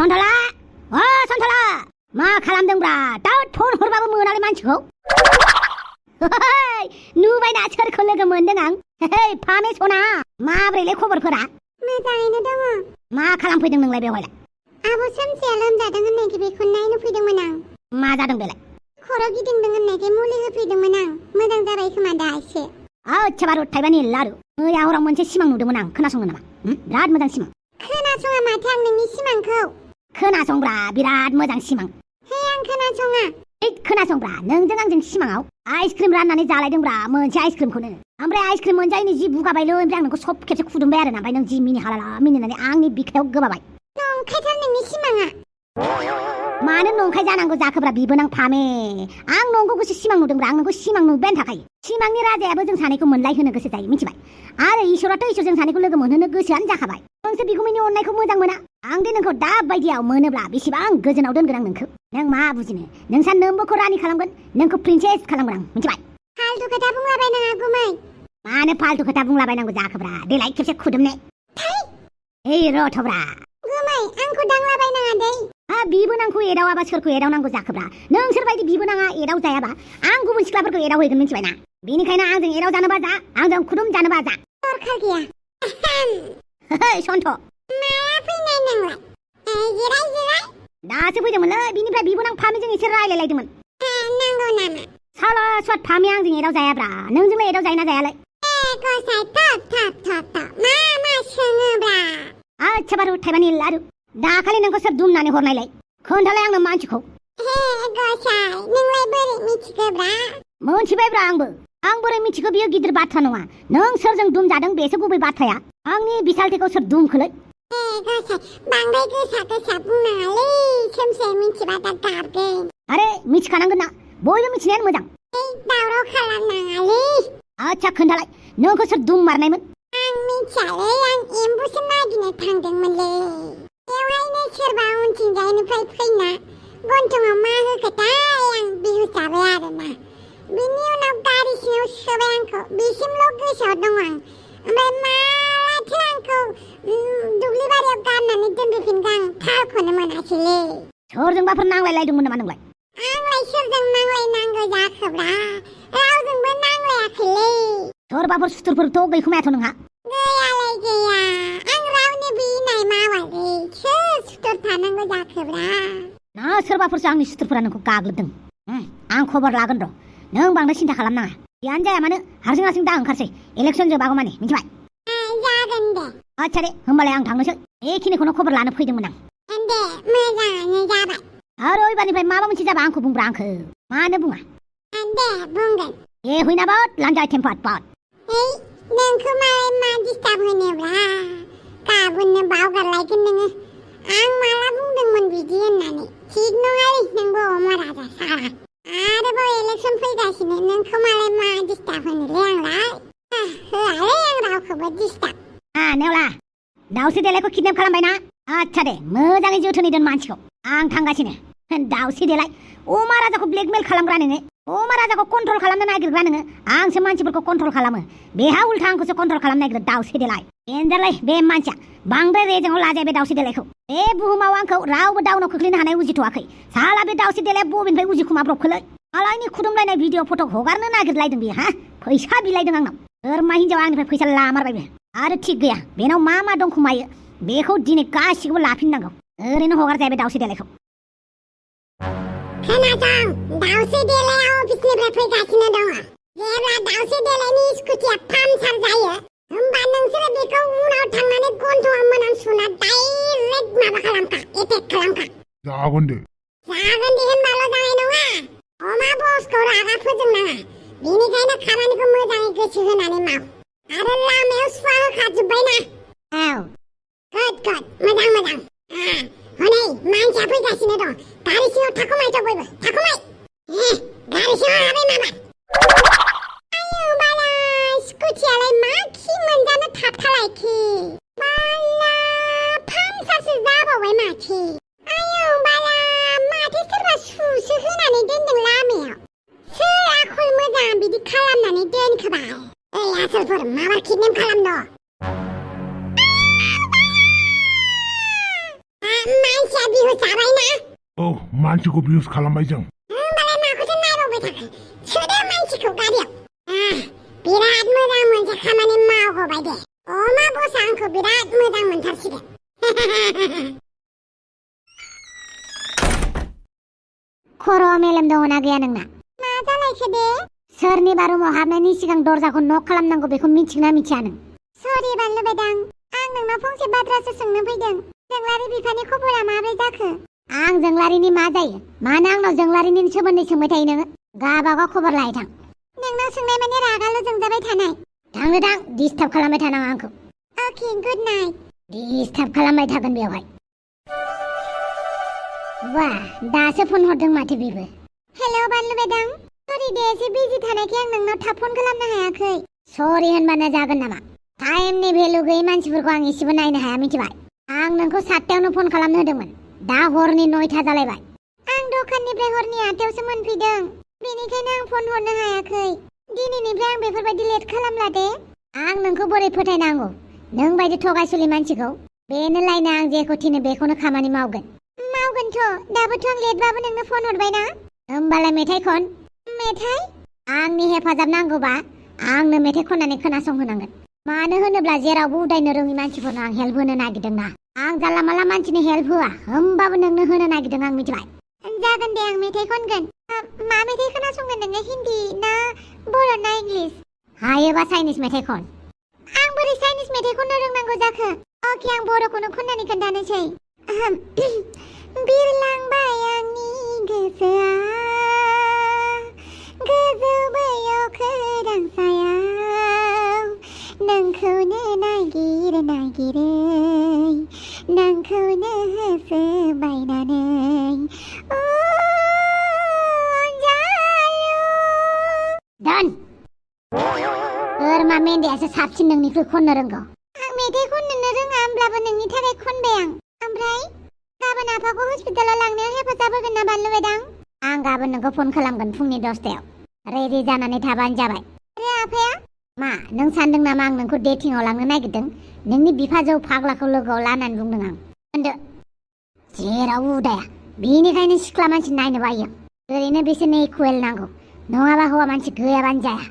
सन्थला सन्थला मा खालामदोंब्रा दाउ फन हरबाबो मोनालै मानसिखौ नुबायना सोरखौ लोगो मोनदों आं फामे सना माब्रैलाय खबरफोरा मोजाङैनो दङ मा खालामफैदों नोंलाय बेवहायलाय आब' सोमसिया लोमजादों होननायखाय बेखौ नायनो फैदोंमोन आं मा जादों बेलाय खर' गिदिंदों होननायखाय मुलि होफैदोंमोन आं मोजां जाबाय खोमा दा एसे अच्छा बारु थाइबानि लारु मैया हराव मोनसे सिमां नुदोंमोन आं खोनासंनो नामा बिराद मोजां सिमां खोनासङा माथो आं नोंनि सिमांखौ खोनासंब्रा बिराद मोजां सिमां आं खोनासङा खोनासंब्रा नोंजों आंजों सिमाङाव आइसक्रिम राननानै जालायदोंब्रा मोनसे आइसक्रिमखौनो ओमफ्राय आइसक्रिम मोनजायैनि जि बुगाबायलै ओमफ्राय आं नोंखौ सब खेबसे खुदुमबाय आरो ओमफ्राय नों जि मिनि हालाला मिनिनानै आंनि बिखायाव गोबाबाय नंखायथार नोंनि सिमाङा मानो नंखाय जानांगौ जाखोब्रा बिबोनां फामे आं नंगौखौसो सिमां नुदोंब्रा आं नोंखौ सिमां नुबायानो थाखायो सिमांनि राजायाबो जों सानैखौ मोनलायहोनो गोसो जायो मिथिबाय आरो इसोराथ' इसोर जों सानैखौ लोगो मोनहोनो गोसोआनो जाखाबाय नोंसो बिगुमैनि अननायखौ मोजां मोना आं दे नोंखौ दा बायदियाव मोनोब्ला बेसेबां गोजोनाव दोनगोन आं नोंखौ नों मा बुजिनो नोंसा नोंबोखौ रानि खालामगोन नोंखौ प्रिन्सेस खालामगोन आं मिथिबाय फालतु खोथा बुंलाबायनाङा गुमै मानो फालतु खोथा बुंलाबायनांगौ जाखोब्रा देलाय खेबसे खुदुमने ओइ रथ'ब्रा गुमै आंखौ दांलाबायनाङा दै बिबोनांखौ एदावाबा सोरखौ एदावनांगौ जाखोब्रा नोंसोरबायदि बिबोनाङा एदाव जायाबा आं गुबुन सिख्लाफोरखौ एदावहैगोन मिथिबायना बेनिखायनो आंजों एदाव जानोबा जा आंजों खुदुम जानोबा जा दरखार गैया सन्थ' माला फैनाय नोंलाय जिराय दासो फैदोंमोनलै बिनिफ्राय बिबोनां फामिजों एसे रायलायलायदोंमोन नांगौ नामा साला स्वाद फामि आंजों एदाव जायाब्रा नोंजोंलाय एदाव जायोना जायालाय गसाय मा सोङोब्रा अच्छा बारु थाइबानि लारु दाखालि नोंखौ सोर दुमनानै हरनायलाय खोन्थालाय आंनो मानसिखौ गसाय नोंलाय बोरै मिथिखोब्रा मोनथिबायब्रा आं बोरै मिथिखो बियो गिदिर बाथ्रा नङा नों सोरजों दुमजादों बेसो गुबै बाथ्राया आंनि बिसालथिखौ सोर दुमखोलै गसाय बांद्राय गोसा बुंनाङालै सोमसे मिथिबा दा गारगोन आरे मिथिखानांगोन ना बयबो मिथिनायानो मोजां दावराव खालामनाङालै अच्छा खोन्थालाय नोंखौ सोर दुम मारनायमोन आं मिथियालै आं एम्बुसो नागिरनो थांदोंमोनलै बेवहायनो सोरबा उनथिंजायनिफ्राय फैना गन्थङाव मा होखोथाय आं बिहुस जाबाय आरोना बिनि उनाव गारि सिङाव सोबाय आंखौ बिसिमल' गोसोआव दं आं ओमफ्राय मालाथो आंखौ दुब्लि बारियाव गारनानै दोनफैफिनखो आं थालखौनो मोनासैलै सोरजोंबाफोर नांलायलायदोंमोन नामा नोंलाय आंलाय सोरजों नांलायनांगौ जाखोब्रा रावजोंबो नांलायाखैलै सोरबाफोर सुथुरफोरथ' गैखोमायाथ' नोंहा गैयालै गैया आं रावनिबो इनाय मावालै सोर सुथुर थानांगौ जाखोब्रा ना सोरबाफोरसो आंनि सुथुरफोरा नोंखौ गाग्लोबदों आं खबर लागोन र' नों बांद्राय सिन्था खालामनाङा जियानो जाया मानो हारसिं दा ओंखारसै इलेक्सन जोबागौ मानि मिथिबाय जागोन दे आच्छा दे होमबालाय आं थांनोसै बेखिनिखौनो खबर लानो फैदोंमोन आं दे मोजाङानो जाबाय आरो एबारनिफ्राय माबा मोनसे जाबा आंखौ बुंब्रा आंखौ मानो बुङा दे बुंगोन हुइनाबोद लान्जाय टेम्पार्ड पार्ट नोंखौ मालाय मा डिस्टार्ब होनोब्रा गाबोननो बावगारलायगोन नोङो आं माला बुंदोंमोन बिदि होननानै थिग नङालै नोंबो अमा राजा साला आरोबाव इलेक्सन फैगासिनो नोंखौ मालाय मा डिस्टार्ब होनोलै आंलाय होआलै आं रावखौबो डिस्टार्ब नेवला दाउस्रि देलायखौ किडनेप खालामबायना आच्छा दे मोजाङै जोथोनै दोन मानसिखौ आं थांगासिनो दाउस्रि देलाय अमा राजाखौ ब्लेकमेल खालामग्रा नोङो अमा राजाखौ कन्ट्रल खालामनो नागिरग्रा नोङो आंसो मानसिफोरखौ कन्ट्रल खालामो बेहा उल्था आंखौसो कन्ट्रल खालामनो नागिरो दाउस्रि देलाय डेन्जारलै बे मानसिया बांद्राय रेजेंआव लाजाया बे दाउस्रि देलायखौ बे बुहुमाव आंखौ रावबो दाउनाव खोख्लैनो हानाय उजिथ'वाखै साला बे दाउस्रि देलाया बबेनिफ्राय उजिखुमाब्रबखोलै मालायनि खुदुमलायनाय भिडिअ फट' हगारनो नागिरलायदों बियो फैसा बिलायदों आंनाव बोरमा हिनजावा आंनिफ्राय फैसा लामारबाय बे आरो थिग गैया बेनाव मा दंखुमायो बेखौ दिनै गासिखौबो लाफिननांगौ ओरैनो हगारजाया बे दाउस्रि देलायखौ खोनासं दाउस्रि देलाया अफिसनिफ्राय फैगासिनो दङ जेब्ला दाउस्रि देलायनि स्कुटिया पामचार जायो होमबा नोंसोरो बेखौ उनाव थांनानै गन्थङाव मोनाम सुना डाइरेक्ट माबा खालामखा एटेक खालामखा जागोन दे होनबाल' जानाय नङा अमा बसखौ रागा फोजोंनाङा बेनिखायनो खामानिखौ मोजाङै गोसो होनानै माव आरो लामायाव सुवा होखाजोब्बायना गुड मोजां हनै मानसिया फैगासिनो दं गारि सिङाव थाखुमायथ' बयबो थाखुमाय गारि सिङाव हाबै मामा आयौ बाला स्कुटियालाय मा खि मोनजानो थाबथालायखि बाला पामचारसो जाबावबाय माथो आयौ बाला माथो सोरबा सुसो होनानै दोनदों लामायाव सोर आखल मोजां बिदि खालामनानै दोनखोबाय ओइ आसोलफोर माबा किडनेप खालामद' मानसिखौ बिउस खालामबाय जों। होमबालाय माखौथो नायबावबाय थाखो? सोदो मानसिखौ गारियाव। बिराद मोजां मोनसे खामानि मावहोबाय दे। अमा बसआ आंखौ बिराद मोजां मोनथारसिगोन। खर'आव मेलेम दङना गैया नोंना? मा जालायखो दे? सोरनिबा रुमाव हाबनायनि सिगां दरजाखौ नक खालामनांगौ बेखौ मिथिगोना मिथिया नों? सरि बानलु बेदां, आं नोंनाव फंसे बाथ्रासो सोंनो फैदों। जोंलारि बिफानि खबरा माब्रै जाखो? आं जोंलारिनि मा जायो? मानो आंनाव जोंलारिनि सोमोन्दै सोंबाय थायो नोङो? गाबागाव खबर लायै थां। नोंनाव सोंनाय माने रागाल' जोंजाबाय थानाय। थांनो थां, डिस्टार्ब खालामबाय थानाङा आंखौ। अके, गुड नाइट। डिस्टार्ब खालामबाय थागोन बेवहाय। वाह, दासो फन हरदों माथो बेबो। हेल' बानलु बेदां, सरि दे, एसे बिजि थानायखाय आं नोंनाव थाब फन खालामनो हायाखै। सरि होनबानो जागोन नामा? टाइमनि भेलु गैयै मानसिफोरखौ आं एसेबो नायनो हाया, मिथिबाय? आं नोंखौ 7टायावनो फन खालामनो होदोंमोन। दा हरनि 9था जालायबाय। आं दखाननिफ्राय हरनि 8टायावसो मोनफैदों, बेनिखायनो आं फन हरनो हायाखै। दिनैनिफ्राय आं बेफोरबायदि लेट खालामला दे। आं नोंखौ बोरै फोथायनांगौ? नों बायदि थगायसुलि मानसिखौ? बेनो लायनो आं जेखौ थिनो बेखौनो खामानि मावगोन। मावगोनथ', दाबोथ' आं लेटबाबो नोंनो फन हरबाय ना। होमबालाय मेथाइ खन। मेथाइ? आंनि हेफाजाब नांगौबा आंनो मेथाइ खननानै खोनासंहोनांगोन। मानो होनोब्ला जेरावबो उदायनो रोङि मानसिफोरनो आं हेल्प होनो नागिरदोंना। आं जानला मानला मानसिनि हेल्प होआ, होमबाबो नोंनो होनो नागिरदों आं, मिथिबाय? जागोन दे, आं मेथाइ खनगोन। मा मेथाइ खोनासंगोन नोङो, हिन्दी ना बर' ना इंलिस? हायोबा चाइनिस मेथाइ खन। आं बोरै चाइनिस मेथाइ खननो रोंनांगौ जाखो? अके, आं बर'खौनो खननानै खोन्थानोसै। बिरलांबाय आंनि गोसोआ गोजौ बैयाव खोरां सायाव, नोंखौनो नागिरै नोंखौनो होसोबायनानै दान। बोरमा मेन्दायासो साबसिन नोंनिख्रुइ खननो रोंगौ। आं मेथाइ खननोनो रोङा, होमब्लाबो नोंनि थाखाय खनबाय आं। ओमफ्राय गाबोन आफाखौ हस्पिटालाव लांनायाव हेफाजाब होगोन ना बानलु बेदां? आं गाबोन नोंखौ फन खालामगोन फुंनि 10टायाव। रेडि जानानै थाबानो जाबाय। आरो आफाया? मा, नों सानदों नामा आं नोंखौ डेटिंआव लांनो नागिरदों? नोंनि बिफाजौ फाग्लाखौ लोगोआव लानानै बुंदों आं। होनदो। जेराव उदाया, बेनिखायनो सिख्ला मानसि नायनो बायो। ओरैनो बिसोरनो इकुवेल नांगौ, नङाबा हौवा मानसि गैयाबानो जाया।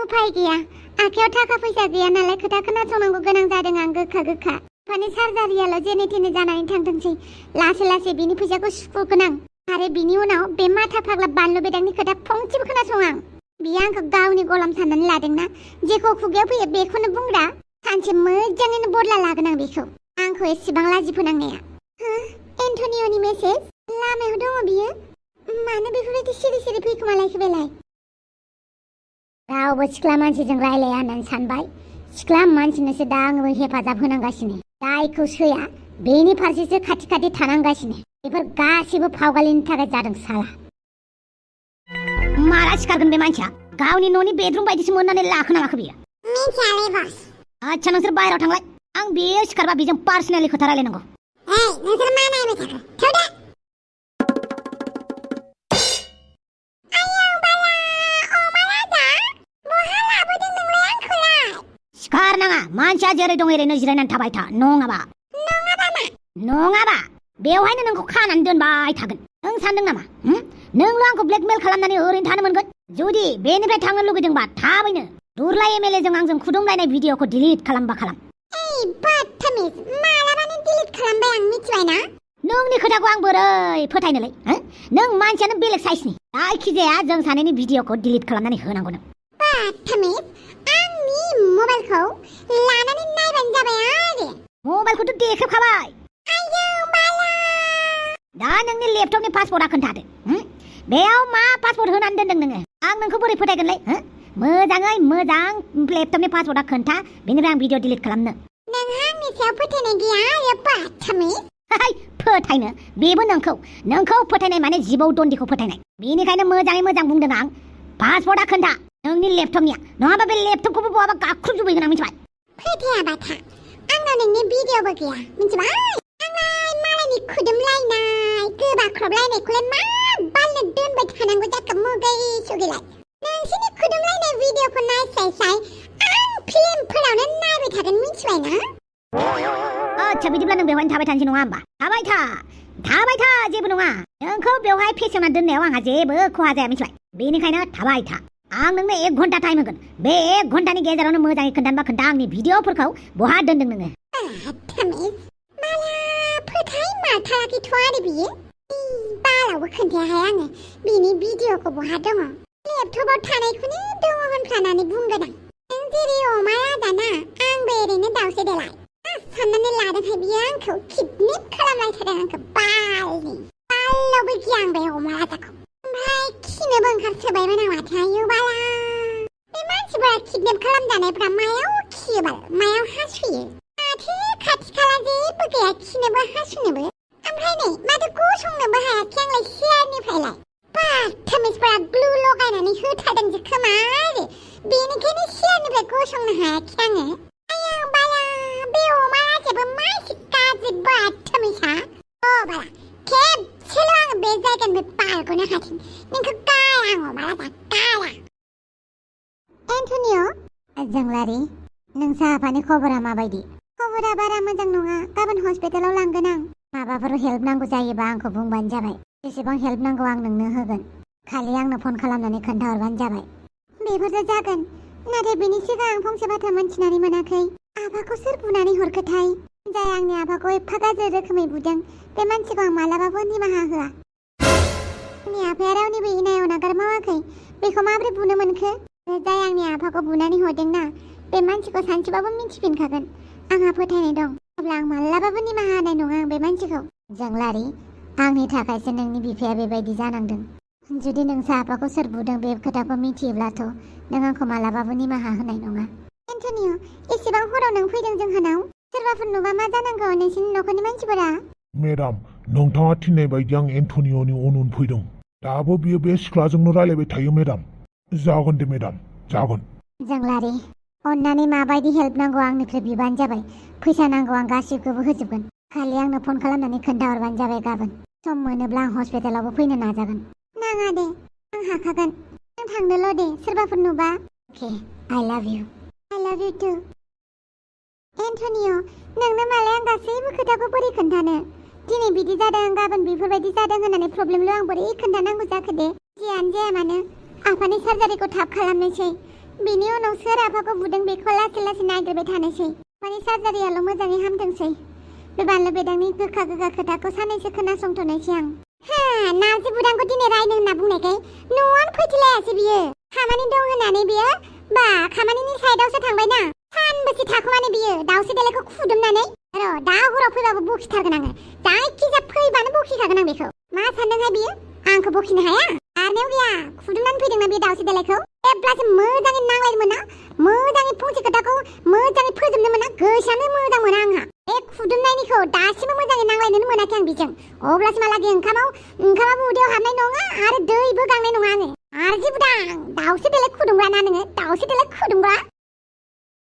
उफाय गैया, आखायाव थाखा फैसा गैया नालाय खोथा खोनासंनांगौ गोनां जादों आं गोखा। माने सार्जारियाल' जेने थेने जानानै थांथोंसै, लासै बिनि फैसाखौ सुख'गोन आं। आरो बिनि उनाव बे माथा फाग्ला बानलु बेदांनि खोथा फंसेबो खोनासङा आं। बियो आंखौ गावनि गलाम साननानै लादोंना, जेखौ खुगायाव फैयो बेखौनो बुंग्रा। सानसे मोजाङैनो बदला लागोन आं बेखौ, आंखौ एसेबां लाजि फोनांनाया। एन्टनिय'नि मेसेज? लामायाव दङ बियो? मानो बेफोरबायदि सिरि फैखोमालायखो बेलाय? रावबो सिख्ला मानसिजों रायलाया होननानै सानबाय। सिख्ला मानसिनोसो दा आंबो हेफाजाब होनांगासिनो। जायखौ सैया बेनि फारसेसो खाथि थानांगासिनो। बेफोर गासिबो फावगालिनि थाखाय जादों साला। माला सिखारगोन बे मानसिया? गावनि न'नि बेडरुम बायदिसो मोननानै लाखो ना माखो बियो? मिथियालै बस। आच्छा, नोंसोर बाहेरायाव थांलाय। आं बेयो सिखारबा बेजों पार्सनेलि खोथा रायलायनांगौ। नोंसोर मा नायबाय थाखो? थौदो। सिखार नाङा, मानसिया जेरै दं ओरैनो जिरायनानै थाबाय था, नङाबा बेवहायनो नोंखौ खानानै दोनबाय थागोन। नों सानदों नामा नोंल' आंखौ ब्लेकमेल खालामनानै ओरैनो थानो मोनगोन? जुदि बेनिफ्राय थांनो लुगैदोंबा थाबैनो दुरलाय एमएलएजों आंजों खुदुमलायनाय भिडिअखौ डिलिट खालामबा खालाम। बादतामिज, मालाबानो डिलिट खालामबाय आं, मिथिबायना? नोंनि खोथाखौ आं बोरै फोथायनोलै? नों मानसियानो बेलेग साइसनि। जायखिजाया जों सानैनि भिडिअखौ डिलिट खालामनानै होनांगौ नों। बादतामिज, आंनि मबाइलखौ लानानै नायबानो जाबाय आरो। मबाइलखौथ' देख्रेबखाबाय। आयौ बाला! दा नोंनि लेपटपनि पासवर्डआ खोन्थादो। बेयाव मा पासवर्ड होनानै दोनदों नोङो? आं नोंखौ बोरै फोथायगोनलै? मोजाङै मोजां लेपटपनि पासवर्डआ खोन्था, बेनिफ्राय आं भिडिअ डिलिट खालामनो। नोंहा आंनि सायाव फोथायनाय गैया आरो बादतामिज? फोथायनो? बेबो नोंखौ फोथायनाय माने जिबौ दन्दिखौ फोथायनाय। बेनिखायनो मोजाङै मोजां बुंदों आं, पासवर्डआ खोन्था नोंनि लेपटपनिया, नङाबा बे लेपटपखौबो बहाबा गाख्रुबजोबहैगोन आं, मिथिबाय? फोथायाबा था, आंनाव नोंनि भिडिअबो गैया, मिथिबाय? आंलाय मालायनि खुदुमलायनाय गोबाख्रबलायनायखौलाय मा बालनो दोनबाय थानांगौ जाखो मुगै सुगैलाय? नोंसोरनि खुदुमलायनाय भिडिअखौ नायस्लायस्लाय आं फिल्मफोरावनो नायबाय थागोन, मिथिबायना? आच्छा बिदिब्ला नों बेवहायनो थाबाय थानोसै नङा होमबा? थाबाय था जेबो नङा। नोंखौ बेवहाय फेसेवना दोननायाव आंहा जेबो खहा जाया मिथिबाय। बेनिखायनो थाबाय था। आं नोंनो 1 घन्टा टाइम होगोन। बे 1 घन्टानि गेजेरावनो मोजाङै खोन्थानोबा खोन्था आंनि भिडिअफोरखौ बहा दोनदों नोङो? थामिस माला फोथाय मारथाराखैथ' आरो बियो। बालावबो खोन्थायाहाय आङो बिनि भिडिअखौ बहा दङ। लेपटपाव थानायखौनो दङ होनफ्लानानै बुंगोन आं। नों जेरै अमा राजाना आंबो ओरैनो दाउसे देलाय। साननानै लादोंहाय बियो आंखौ किडनेप खालामलायथारदों आंखौ बालावबो गिया आं बे अमा राजाखौ। ओमफ्राय खिनोबो ओंखारसोबायमोन आं माथो आयौ बाला। बे मानसिफोरा किडनेप खालामजानायफ्रा मायाव खियो बाल मायाव हासुयो? माथो खाथि खाला जेबो गैया खिनोबो हासुनोबो। ओमफ्राय नै माथो गसंनोबो हायाखै आंलाय सियारनिफ्रायलाय। बाथामिसफोरा ग्लु लगायनानै होथारदोंसो खोमा आरो बेनिखायनो सियारनिफ्राय गसंनो हायाखै आङो। आयौ बाला बे अमा राजायाबो मा एसे गाज्रि बाथामिसा। बाला खेबसेल' आङो बे जायगानिफ्राय बारग'नो हाथों। नोंखौ गाया आं अमा राजा गाया। एन्टनिय' जोंलारि नोंसा आफानि खबरा माबायदि? खबरा बारा मोजां नङा। गाबोन हस्पिटालाव लांगोन आं। माबाफोर हेल्प नांगौ जायोबा आंखौ बुंबानो जाबाय। जेसेबां हेल्प नांगौ आं नोंनो होगोन। खालि आंनो फन खालामनानै खोन्थाहरबानो जाबाय। बेफोरथ' जागोन। नाथाय बेनि सिगां आं फंसे बाथ्रा मोनथिनानै मोनाखै। आफाखौ सोर बुनानै हरखोथाय? जाय आंनि आफाखौ एफा गाज्रि रोखोमै बुदों बे मानसिखौ आं मालाबाबो निमाहा होआ। आंनि आफाया रावनिबो इनायाव नागार मावाखै। बेखौ माबोरै बुनो मोनखो? जाय आंनि आफाखौ बुनानै हरदोंना बे मानसिखौ सानसेबाबो मिन्थिफिनखागोन। आंहा फोथायनाय दं। अब्ला आं मालाबाबो निमाहा होनाय नङा आं बे मानसिखौ। जोंलारि आंनि थाखायसो नोंनि बिफाया बेबायदि जानांदों। जुदि नोंसा आफाखौ सोर बुदों बे खोथाखौ मिथियोब्लाथ' नों आंखौ मालाबाबो निमाहा होनाय नङा। एन्टनिय' एसेबां हराव नों फैदों जोंहानाव? सोरबाफोर नुबा मा जानांगौ नोंसिनि न'खरनि मानसिफोरा? मेडाम नोंथाङा थिननाय बायदि आं एन्टनिय'नि उन फैदों। दाबो बियो बे सिख्लाजोंनो रायलायबाय थायो मेडाम। जागोन दे मेडाम जागोन। जोंलारि अन्नानै माबायदि हेल्प नांगौ आंनिफ्राय बिबानो जाबाय। फैसा नांगौ आं गासिबखौबो होजोबगोन। खालि आंनो फन खालामनानै खोन्थाहरबानो जाबाय गाबोन। सम मोनोब्ला आं हस्पिटालावबो फैनो नाजागोन। नाङा दे आं हाखागोन। नों थांदोल' दे सोरबाफोर नुबा। अके आइ लाभ इउ। आइ लाभ इउ टु। एन्टनिय' नोंनो मालाय आं गासैबो खोथाखौ बोरै खोन्थानो? दिनै बिदि जादों गाबोन बेफोरबायदि जादों होननानै प्रब्लेमल' आं बोरै खोन्थानांगौ जाखो दे? जियानो जाया मानो आफानि सार्जारिखौ थाब खालामनोसै। बिनि उनाव सोर आफाखौ बुदों बेखौ लासै लासै नागिरबाय थानोसै। आफानि सार्जारियाल' मोजाङै हामथोंसै। बे बानलु बेदांनि गोखा खोथाखौ सानैसो खोनासंथ'नोसै आं। नार्जि बुदांखौ दिनै रायनो होनना बुंनायखाय न'आवनो फैथिलायासै बियो। खामानि दं होननानै बियो बा खामानिनि साइडआवसो थांबायना। सानबेसे थाखुमानो बियो दाउसे देलायखौ खुदुमनानै। र' दा हराव फैबाबो बखिथारगोन आङो। जायखिजाया फैबानो बखिखागोन आं बेखौ। मा सानदोंहाय बियो? आंखौ बखिनो हाया? आरनायाव गैया खुदुमनानै फैदोंना बे दाउसे देलायखौ। जेब्लासो मोजाङै नांलायनो मोना मोजाङै फंसे खोथाखौ मोजाङै फोजोबनो मोना गोसोआनो मोजां मोना आंहा। बे खुदुमनायनिखौ दासिमबो मोजाङै नांलायनोनो मोनाखै आं बिजों। अब्लासो मालागै ओंखामाबो उदैयाव हाबनाय नङा आरो दैबो गांनाय नङा आङो। नार्जि बुदां दाउसे देलाय खुदुमग्रा ना नोङो? दाउसे देलाय खुदुमग्रा।